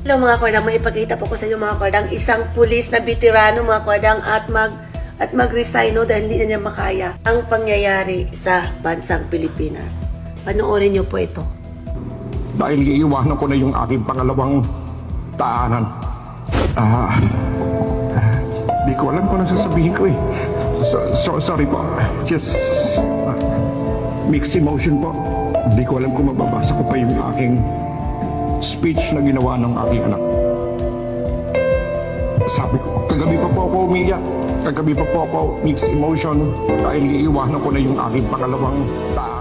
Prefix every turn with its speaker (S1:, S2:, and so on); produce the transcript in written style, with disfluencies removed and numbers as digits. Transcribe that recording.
S1: Hello mga kordang, may ipakita po ko sa inyo mga kordang isang pulis na veterano mga kordang at mag-resign dahil hindi na niya makaya ang pangyayari sa bansang Pilipinas. Panoorin niyo po ito.
S2: Dahil iiwanan ko na yung aking pangalawang taanan. Di ko alam kung ano sasabihin ko eh. Sorry po. Just mixed emotion po. Di ko alam kung mababasa ko pa yung aking speech na ginawa ng aking anak. Sabi ko, kagabi pa po ako umiyak. Kagabi pa po ako mixed emotion dahil iiwanan ko na yung aking pangalawang taanan.